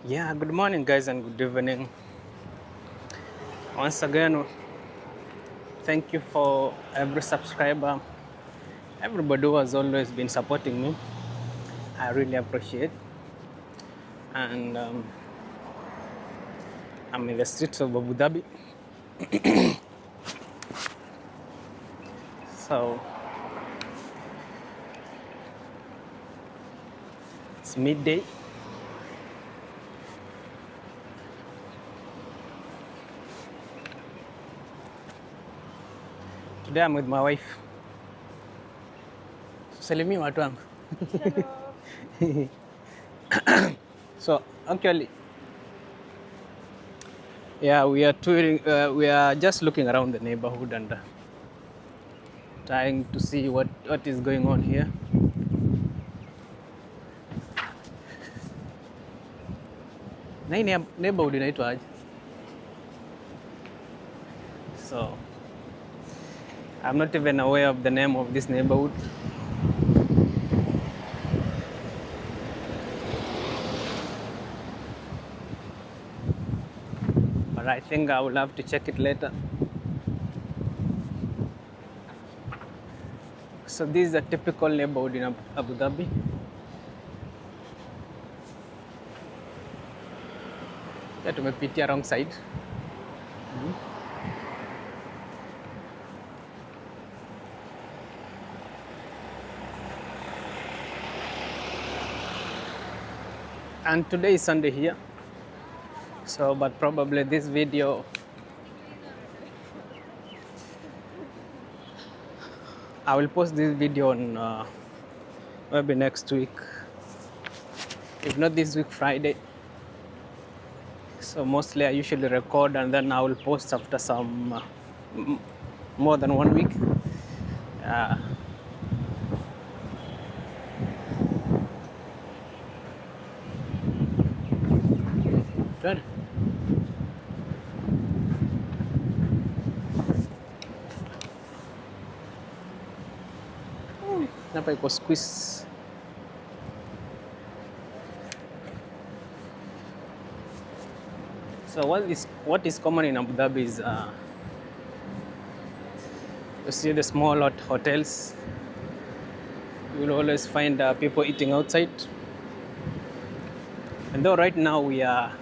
Yeah, good morning, guys, and good evening. Once again, thank you for every subscriber, everybody who has always been supporting me. I really appreciate. And I'm in the streets of Abu Dhabi, so it's midday. Today I'm with my wife. Salimia watu wangu. So actually, yeah, we are touring. We are just looking around the neighborhood and trying to see what is going on here. Na hii neighborhood inaitwa aje? So I'm not even aware of the name of this neighborhood. But I think I will have to check it later. So this is a typical neighborhood in Abu Dhabi. Yeah, tumepitia wrong side. And today is Sunday here. So, but probably this video, I will post this video on maybe next week. If not this week, Friday. So mostly I usually record and then I will post after some more than 1 week. Good. Hapa iko squeeze. So what is common in Abu Dhabi is you see the small hotels. You will always find people eating outside. And though right now we are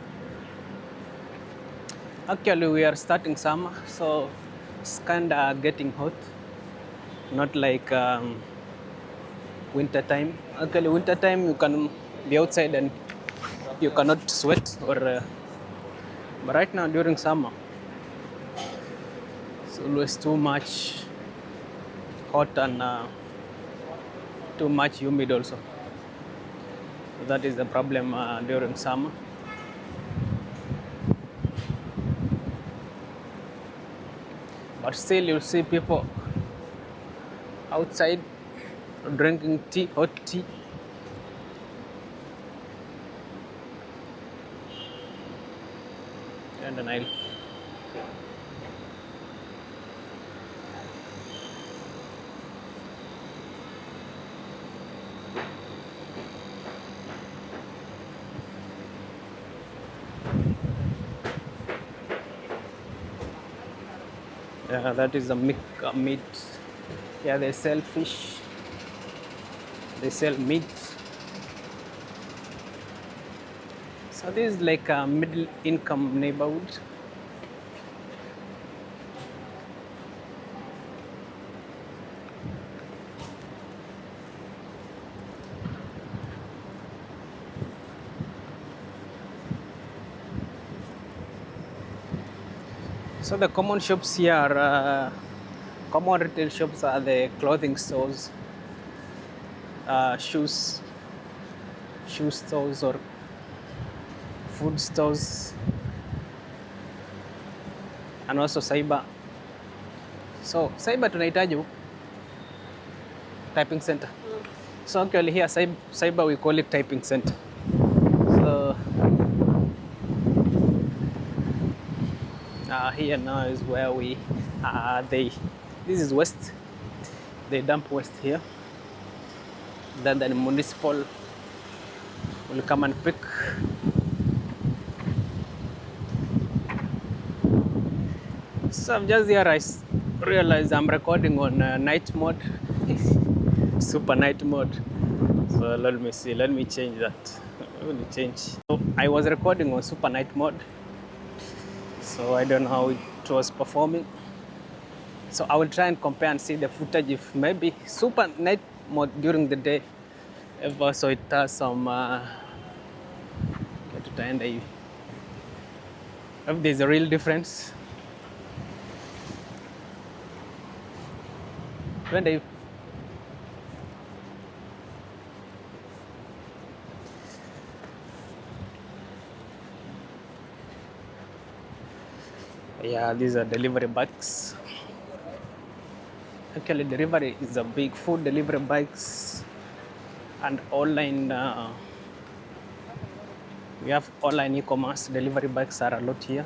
starting summer, so it's kind of getting hot. Not like winter time. Actually, winter time you can be outside and you cannot sweat or. But right now during summer, it's always too much hot and too much humid also. So that is the problem during summer. But still you'll see people outside drinking tea, hot tea. And then I'll yeah, that is a meat. Yeah, they sell fish. They sell meat. So this is like a middle income neighborhood. So the common shops here are common retail shops are the clothing stores, shoe stores or food stores, and also cyber. So cyber tunahitaji huku typing center. So actually here cyber we call it typing center. So here now is where we this is waste. They dump waste here. Then the municipal will come and pick So I'm just here. Realized I'm recording on night mode, super night mode. So let me see. Let me change that. Let me change. So I was recording on super night mode. So I don't know how it was performing. So I will try and compare and see the footage if maybe super night mode during the day ever. So it has some. If there's a real difference. When they Yeah, these are delivery bikes. Actually, delivery is a big food delivery bikes and online. We have online e-commerce delivery bikes are a lot here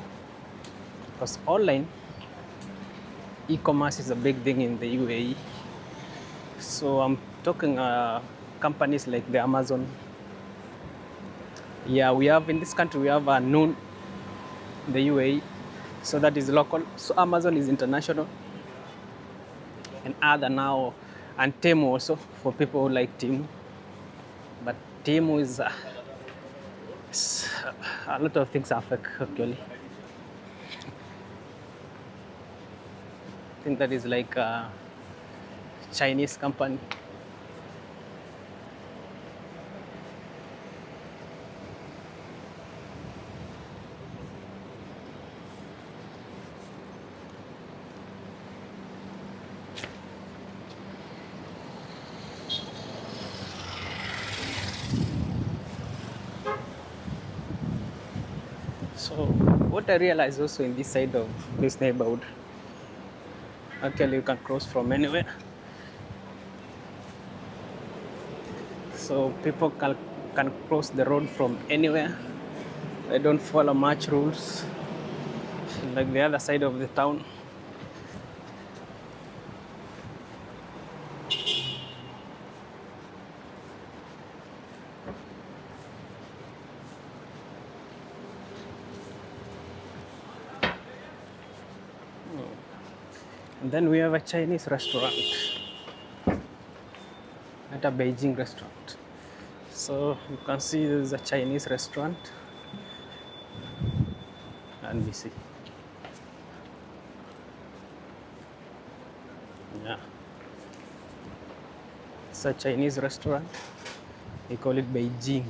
because online e-commerce is a big thing in the UAE. So I'm talking companies like the Amazon. Yeah, we have in this country we have Noon, the UAE. So that is local. So Amazon is international. And other now, and Temu also for people who like Temu. But Temu is a lot of things are fake actually. I think that is like a Chinese company. So what I realized also in this side of this neighborhood, actually you can cross from anywhere. So people can cross the road from anywhere. They don't follow much rules like the other side of the town. And then we have a Chinese restaurant, at a Beijing restaurant. So you can see there is a Chinese restaurant, and we see. Yeah, it's a Chinese restaurant. We call it Beijing.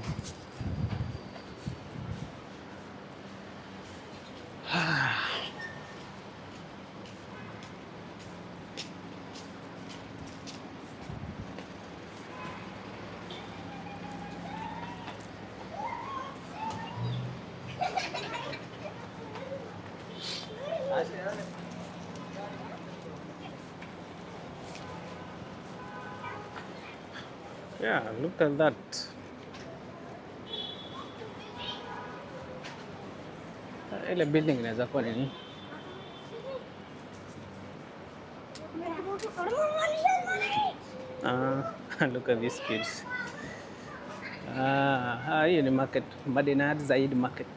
Yeah, look at that. Ile building inaweza kuwa nini? Look at these kids. Hiyo ni market, Madinat Zaid market.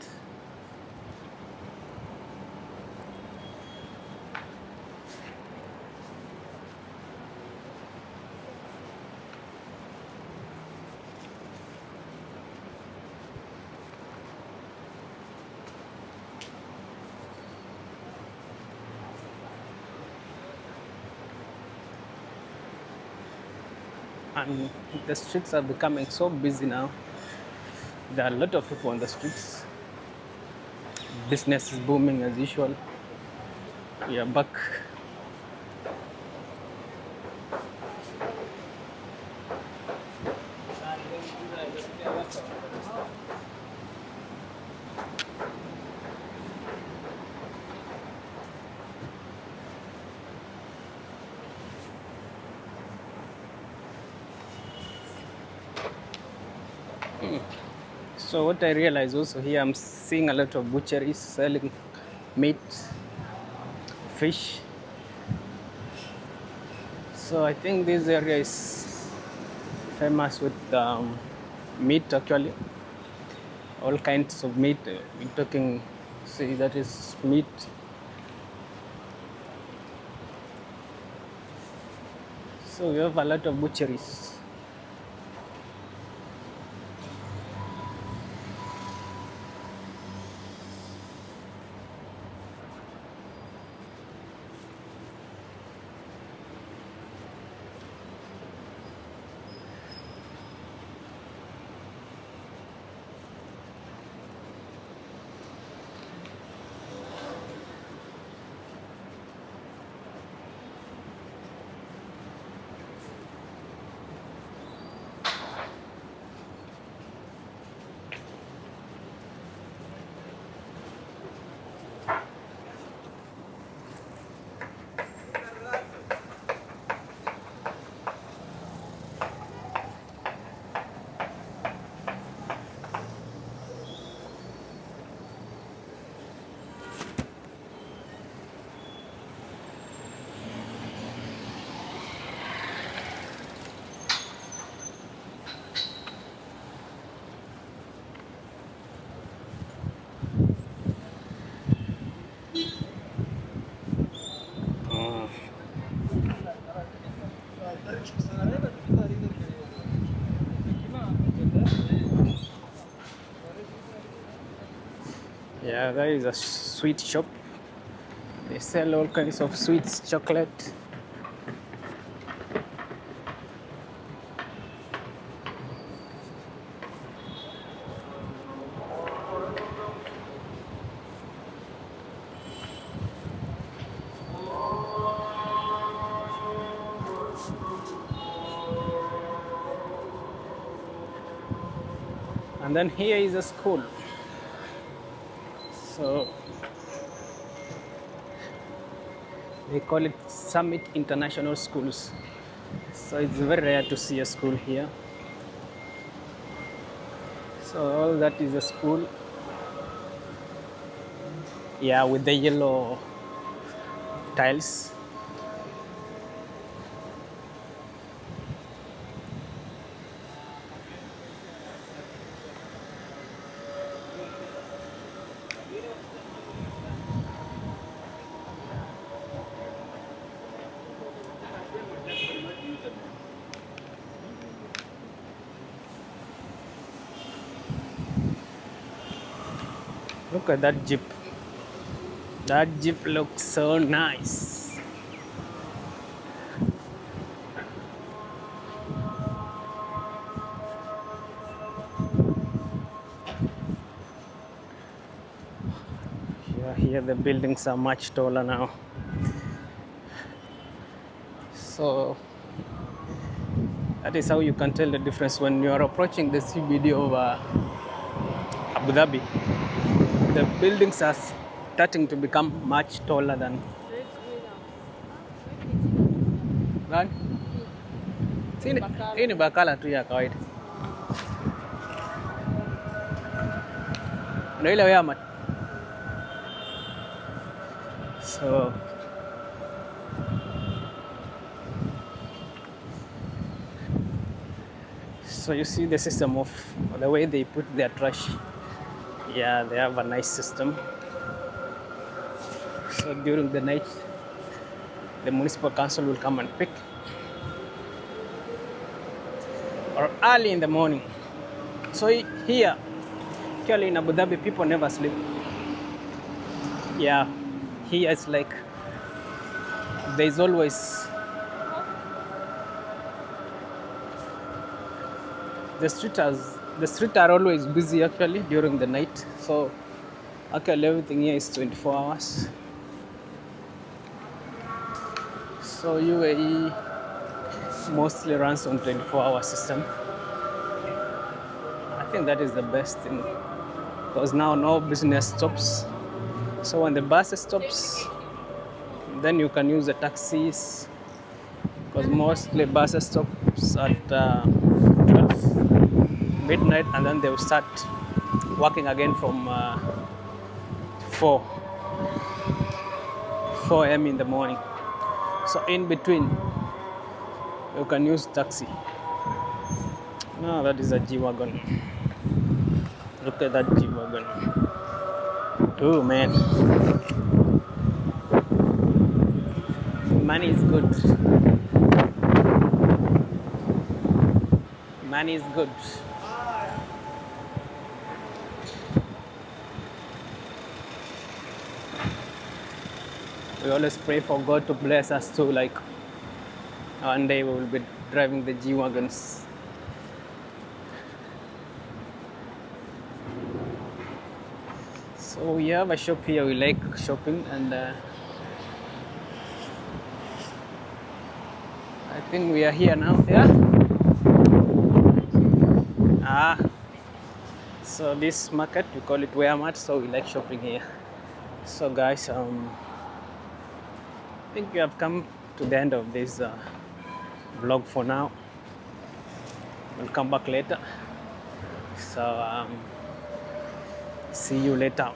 And the streets are becoming so busy now. There are a lot of people on the streets. Business is booming as usual. We are back. So what I realize also here, I'm seeing a lot of butcheries selling meat, fish. So I think this area is famous with meat actually. All kinds of meat. We're talking, see that is meat. So we have a lot of butcheries. Yeah, there is a sweet shop. They sell all kinds of sweets, chocolate. And then here is a school. So they call it Summit International Schools. So it's very rare to see a school here. So all that is a school. Yeah, with the yellow tiles. Look at that jeep. That jeep looks so nice. Here the buildings are much taller now. So that is how you can tell the difference when you are approaching the CBD of Abu Dhabi. The buildings are starting to become much taller than. Hii ni bakala tu ya kawaida. Ndio ile ya So you see the system of the way they put their trash. Yeah, they have a nice system. So during the night, the municipal council will come and pick. Or early in the morning. So here, actually in Abu Dhabi, people never sleep. Yeah, here it's like there's always the streets are always busy actually during the night. So actually everything here is 24 hours. So UAE mostly runs on 24-hour system. I think that is the best thing because now no business stops. So when the bus stops, then you can use the taxis because mostly buses stops at 12 midnight and then they will start working again from 4 a.m. in the morning. So in between, you can use taxi. No, that is a G-Wagon. Look at that G-Wagon. Oh man. Money is good. Money is good. We always pray for God to bless us too. Like one day we will be driving the G wagons. So we have a shop here. We like shopping, and I think we are here now. Yeah. So this market we call it Wearmart. So we like shopping here. So guys, I think we have come to the end of this vlog for now. We'll come back later. So see you later.